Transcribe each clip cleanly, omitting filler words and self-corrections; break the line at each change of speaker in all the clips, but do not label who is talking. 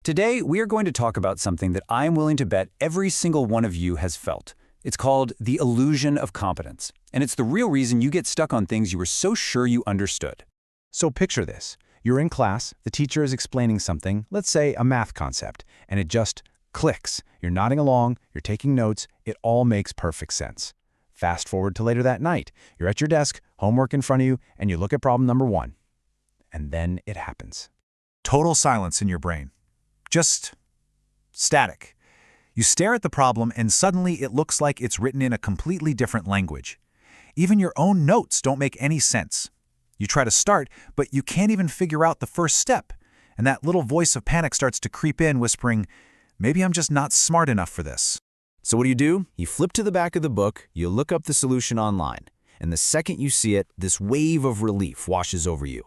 Today, we are going to talk about something that I'm willing to bet every single one of you has felt. It's called the illusion of competence, and it's the real reason you get stuck on things you were so sure you understood.
So picture this. You're in class, the teacher is explaining something, let's say a math concept, and it just clicks. You're nodding along, you're taking notes, it all makes perfect sense. Fast forward to later that night. You're at your desk, homework in front of you, and you look at problem number 1. And then it happens.
Total silence in your brain. Just static. You stare at the problem and suddenly it looks like it's written in a completely different language. Even your own notes don't make any sense. You try to start, but you can't even figure out the first step. And that little voice of panic starts to creep in, whispering, maybe I'm just not smart enough for this.
So what do? You flip to the back of the book, you look up the solution online, and the second you see it, this wave of relief washes over you.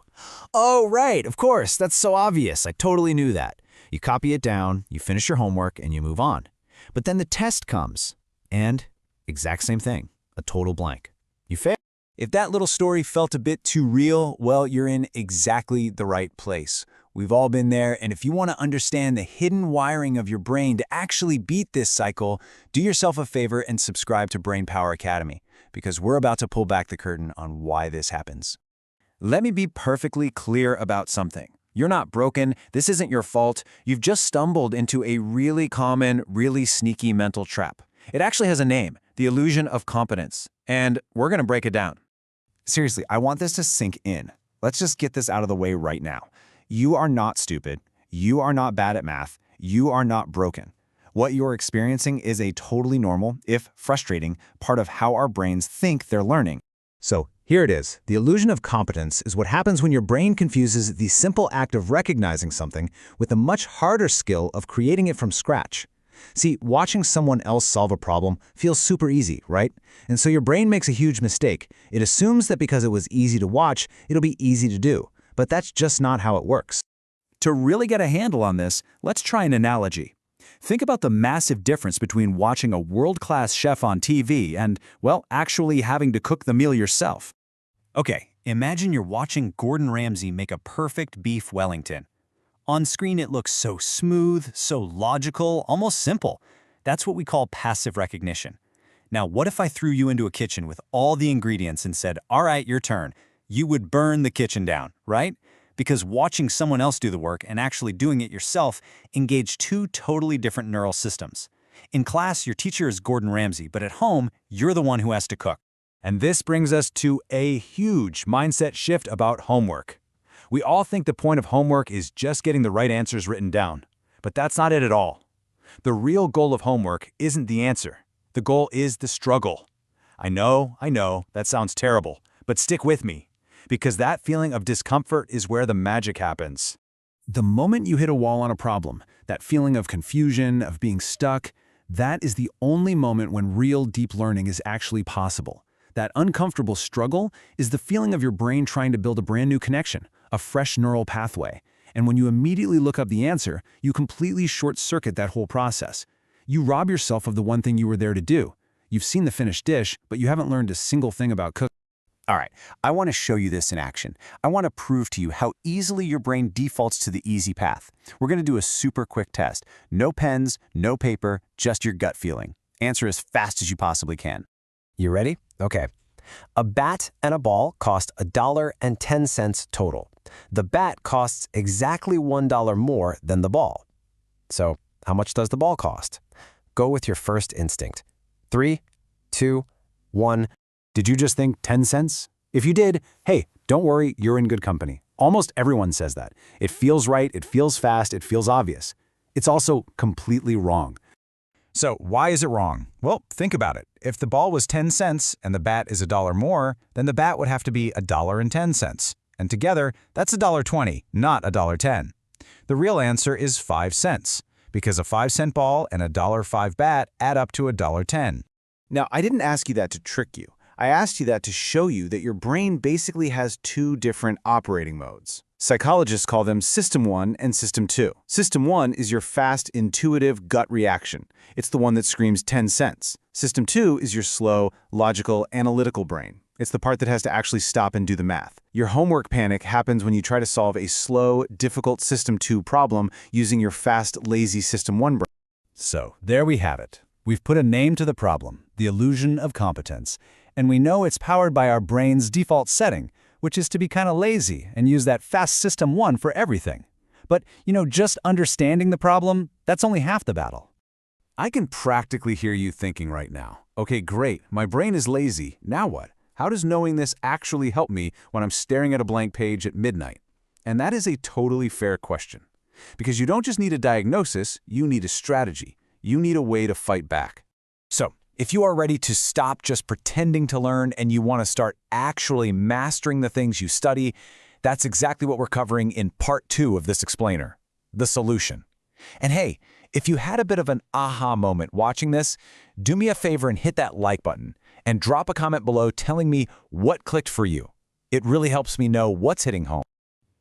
Oh, right, of course, that's so obvious, I totally knew that. You copy it down, you finish your homework, and you move on. But then the test comes, and exact same thing, a total blank. You fail.
If that little story felt a bit too real, well, you're in exactly the right place. We've all been there, and if you want to understand the hidden wiring of your brain to actually beat this cycle, do yourself a favor and subscribe to Brain Power Academy, because we're about to pull back the curtain on why this happens. Let me be perfectly clear about something. You're not broken, this isn't your fault, you've just stumbled into a really common, really sneaky mental trap. It actually has a name, the illusion of competence, and we're going to break it down.
Seriously, I want this to sink in. Let's just get this out of the way right now. You are not stupid, you are not bad at math, you are not broken. What you're experiencing is a totally normal, if frustrating, part of how our brains think they're learning. So here it is. The illusion of competence is what happens when your brain confuses the simple act of recognizing something with the much harder skill of creating it from scratch. See, watching someone else solve a problem feels super easy, right? And so your brain makes a huge mistake. It assumes that because it was easy to watch, it'll be easy to do. But that's just not how it works.
To really get a handle on this, let's try an analogy. Think about the massive difference between watching a world-class chef on TV and, well, actually having to cook the meal yourself. Okay, imagine you're watching Gordon Ramsay make a perfect beef Wellington. On screen it looks so smooth, so logical, almost simple. That's what we call passive recognition. Now, what if I threw you into a kitchen with all the ingredients and said, all right, your turn. You would burn the kitchen down, right? Because watching someone else do the work and actually doing it yourself engage two totally different neural systems. In class, your teacher is Gordon Ramsay, but at home, you're the one who has to cook.
And this brings us to a huge mindset shift about homework. We all think the point of homework is just getting the right answers written down, but that's not it at all. The real goal of homework isn't the answer. The goal is the struggle. I know, that sounds terrible, but stick with me. Because that feeling of discomfort is where the magic happens. The moment you hit a wall on a problem, that feeling of confusion, of being stuck, that is the only moment when real deep learning is actually possible. That uncomfortable struggle is the feeling of your brain trying to build a brand new connection, a fresh neural pathway. And when you immediately look up the answer, you completely short-circuit that whole process. You rob yourself of the one thing you were there to do. You've seen the finished dish, but you haven't learned a single thing about cooking.
All right, I want to show you this in action. I want to prove to you how easily your brain defaults to the easy path. We're going to do a super quick test. No pens, no paper, just your gut feeling. Answer as fast as you possibly can.
You ready? Okay. A bat and a ball cost $1.10 total. The bat costs exactly $1 more than the ball. So, how much does the ball cost? Go with your first instinct. 3, 2, 1.
Did you just think 10 cents? If you did, hey, don't worry, you're in good company. Almost everyone says that. It feels right, it feels fast, it feels obvious. It's also completely wrong.
So why is it wrong? Well, think about it. If the ball was 10 cents and the bat is $1 more, then the bat would have to be $1.10. And together, that's $1.20, not $1.10. The real answer is 5 cents, because a 5-cent ball and a $1.05 bat add up to $1.10.
Now, I didn't ask you that to trick you. I asked you that to show you that your brain basically has two different operating modes. Psychologists call them System 1 and System 2. System 1 is your fast, intuitive gut reaction. It's the one that screams 10 cents. System 2 is your slow, logical, analytical brain. It's the part that has to actually stop and do the math. Your homework panic happens when you try to solve a slow, difficult System 2 problem using your fast, lazy System 1 brain.
So, there we have it. We've put a name to the problem, the illusion of competence, and we know it's powered by our brain's default setting, which is to be kind of lazy and use that fast System 1 for everything. But, just understanding the problem, that's only half the battle. I can practically hear you thinking right now, okay, great, my brain is lazy, now what? How does knowing this actually help me when I'm staring at a blank page at midnight? And that is a totally fair question. Because you don't just need a diagnosis, you need a strategy. You need a way to fight back. So, if you are ready to stop just pretending to learn and you want to start actually mastering the things you study, that's exactly what we're covering in part 2 of this explainer, the solution. And hey, if you had a bit of an aha moment watching this, do me a favor and hit that like button and drop a comment below telling me what clicked for you. It really helps me know what's hitting home.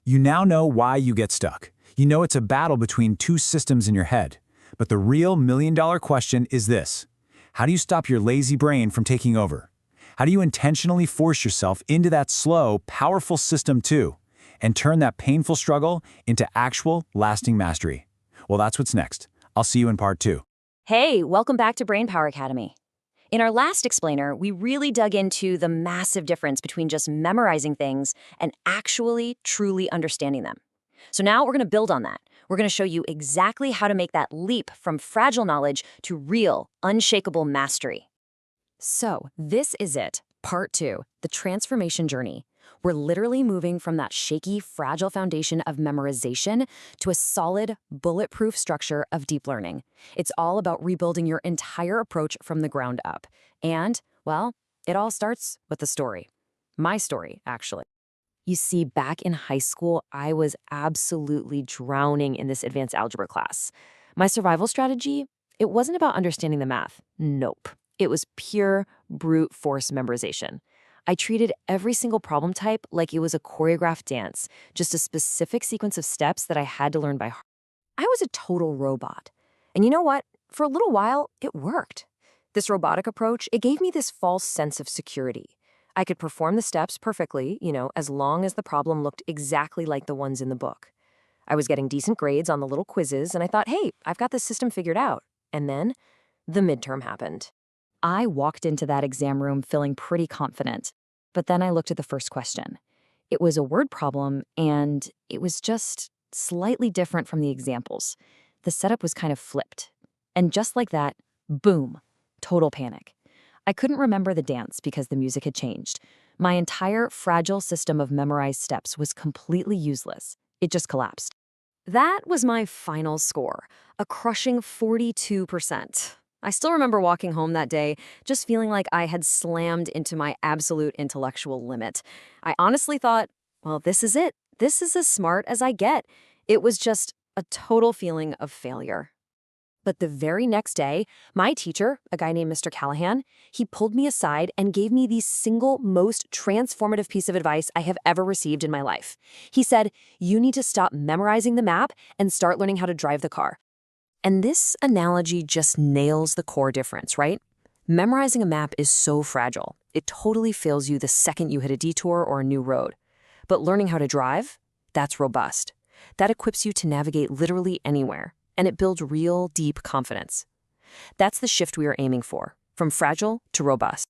You now know why you get stuck. You know it's a battle between two systems in your head. But the real million-dollar question is this. How do you stop your lazy brain from taking over? How do you intentionally force yourself into that slow, powerful System 2 and turn that painful struggle into actual, lasting mastery? Well, that's what's next. I'll see you in part 2.
Hey, welcome back to Brainpower Academy. In our last explainer, we really dug into the massive difference between just memorizing things and actually, truly understanding them. So now we're going to build on that. We're going to show you exactly how to make that leap from fragile knowledge to real, unshakable mastery. So this is it, part 2, the transformation journey. We're literally moving from that shaky, fragile foundation of memorization to a solid, bulletproof structure of deep learning. It's all about rebuilding your entire approach from the ground up. And, well, it all starts with the story. My story, actually. You see, back in high school, I was absolutely drowning in this advanced algebra class. My survival strategy, it wasn't about understanding the math. Nope. It was pure brute force memorization. I treated every single problem type like it was a choreographed dance, just a specific sequence of steps that I had to learn by heart. I was a total robot. And you know what? For a little while, it worked. This robotic approach, it gave me this false sense of security. I could perform the steps perfectly, as long as the problem looked exactly like the ones in the book. I was getting decent grades on the little quizzes, and I thought, hey, I've got this system figured out. And then the midterm happened. I walked into that exam room feeling pretty confident. But then I looked at the first question. It was a word problem, and it was just slightly different from the examples. The setup was kind of flipped. And just like that, boom, total panic. I couldn't remember the dance because the music had changed. My entire fragile system of memorized steps was completely useless. It just collapsed. That was my final score, a crushing 42%. I still remember walking home that day, just feeling like I had slammed into my absolute intellectual limit. I honestly thought, well, this is it. This is as smart as I get. It was just a total feeling of failure. But the very next day, my teacher, a guy named Mr. Callahan, he pulled me aside and gave me the single most transformative piece of advice I have ever received in my life. He said, you need to stop memorizing the map and start learning how to drive the car. And this analogy just nails the core difference, right? Memorizing a map is so fragile. It totally fails you the second you hit a detour or a new road. But learning how to drive, that's robust. That equips you to navigate literally anywhere, and it builds real, deep confidence. That's the shift we are aiming for, from fragile to robust.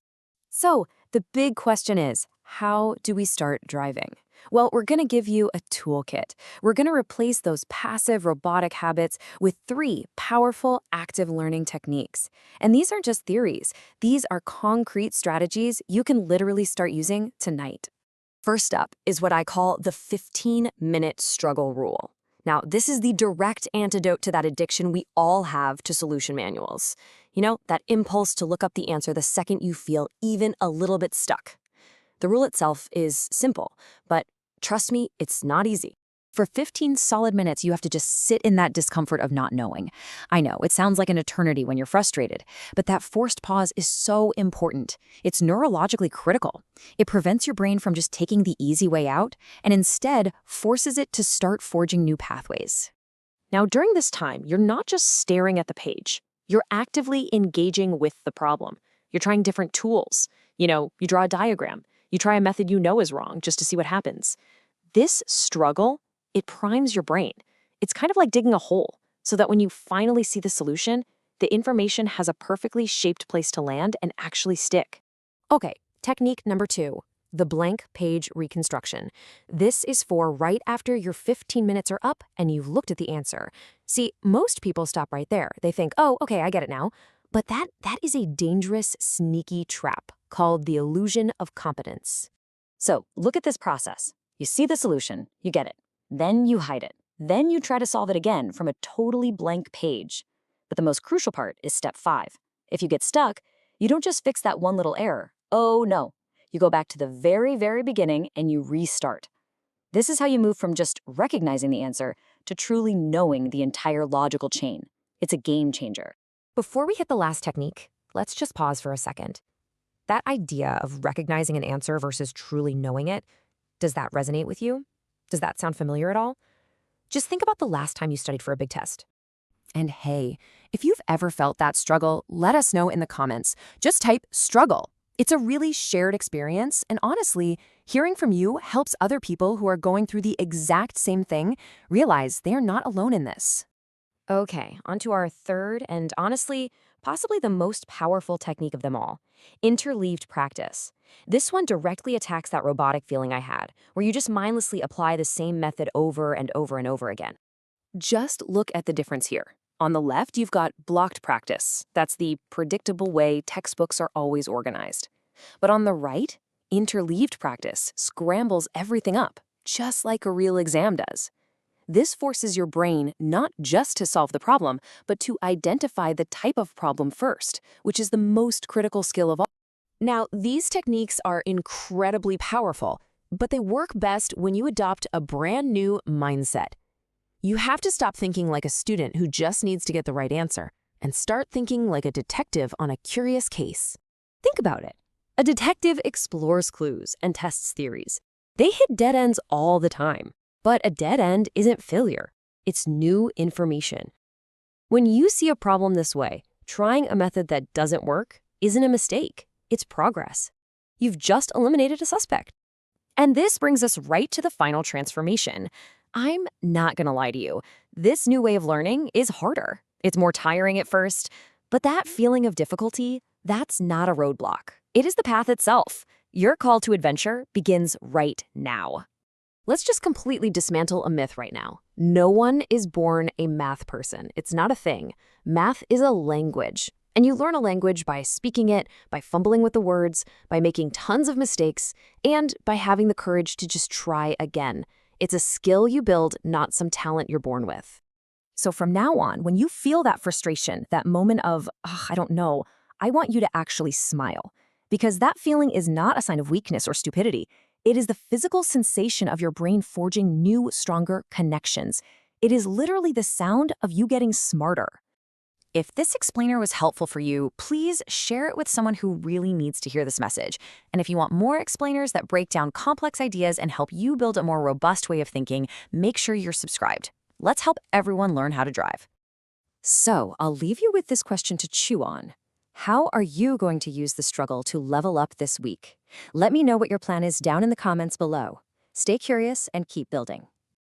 So, the big question is, how do we start driving? Well, we're going to give you a toolkit. We're going to replace those passive robotic habits with 3 powerful active learning techniques. And these aren't just theories. These are concrete strategies you can literally start using tonight. First up is what I call the 15-minute struggle rule. Now, this is the direct antidote to that addiction we all have to solution manuals. That impulse to look up the answer the second you feel even a little bit stuck. The rule itself is simple, but trust me, it's not easy. For 15 solid minutes, you have to just sit in that discomfort of not knowing. I know, it sounds like an eternity when you're frustrated, but that forced pause is so important. It's neurologically critical. It prevents your brain from just taking the easy way out and instead forces it to start forging new pathways. Now, during this time, you're not just staring at the page. You're actively engaging with the problem. You're trying different tools. You draw a diagram.
You try a method you know is wrong just to see what happens. This struggle, it primes your brain. It's kind of like digging a hole, so that when you finally see the solution, the information has a perfectly shaped place to land and actually stick.
Okay, technique number 2, the blank page reconstruction. This is for right after your 15 minutes are up and you've looked at the answer. See, most people stop right there. They think, oh, okay, I get it now. But that is a dangerous, sneaky trap called the illusion of competence. So look at this process. You see the solution, you get it. Then you hide it. Then you try to solve it again from a totally blank page. But the most crucial part is step 5. If you get stuck, you don't just fix that one little error. Oh no. You go back to the very, very beginning and you restart. This is how you move from just recognizing the answer to truly knowing the entire logical chain. It's a game changer. Before we hit the last technique, let's just pause for a second. That idea of recognizing an answer versus truly knowing it, does that resonate with you? Does that sound familiar at all? Just think about the last time you studied for a big test. And hey, if you've ever felt that struggle, let us know in the comments. Just type struggle. It's a really shared experience, and honestly, hearing from you helps other people who are going through the exact same thing realize they're not alone in this. Okay, on to our third and honestly, possibly the most powerful technique of them all, interleaved practice. This one directly attacks that robotic feeling I had, where you just mindlessly apply the same method over and over and over again. Just look at the difference here. On the left, you've got blocked practice. That's the predictable way textbooks are always organized. But on the right, interleaved practice scrambles everything up, just like a real exam does. This forces your brain not just to solve the problem, but to identify the type of problem first, which is the most critical skill of all. Now, these techniques are incredibly powerful, but they work best when you adopt a brand new mindset. You have to stop thinking like a student who just needs to get the right answer and start thinking like a detective on a curious case. Think about it. A detective explores clues and tests theories. They hit dead ends all the time. But a dead end isn't failure. It's new information. When you see a problem this way, trying a method that doesn't work isn't a mistake. It's progress. You've just eliminated a suspect. And this brings us right to the final transformation. I'm not gonna lie to you. This new way of learning is harder. It's more tiring at first, but that feeling of difficulty, that's not a roadblock. It is the path itself. Your call to adventure begins right now. Let's just completely dismantle a myth right now. No one is born a math person. It's not a thing. Math is a language. And you learn a language by speaking it, by fumbling with the words, by making tons of mistakes, and by having the courage to just try again. It's a skill you build, not some talent you're born with. So from now on, when you feel that frustration, that moment of, I don't know, I want you to actually smile. Because that feeling is not a sign of weakness or stupidity. It is the physical sensation of your brain forging new, stronger connections. It is literally the sound of you getting smarter. If this explainer was helpful for you, please share it with someone who really needs to hear this message. And if you want more explainers that break down complex ideas and help you build a more robust way of thinking, make sure you're subscribed. Let's help everyone learn how to drive. So, I'll leave you with this question to chew on. How are you going to use the struggle to level up this week? Let me know what your plan is down in the comments below. Stay curious and keep building.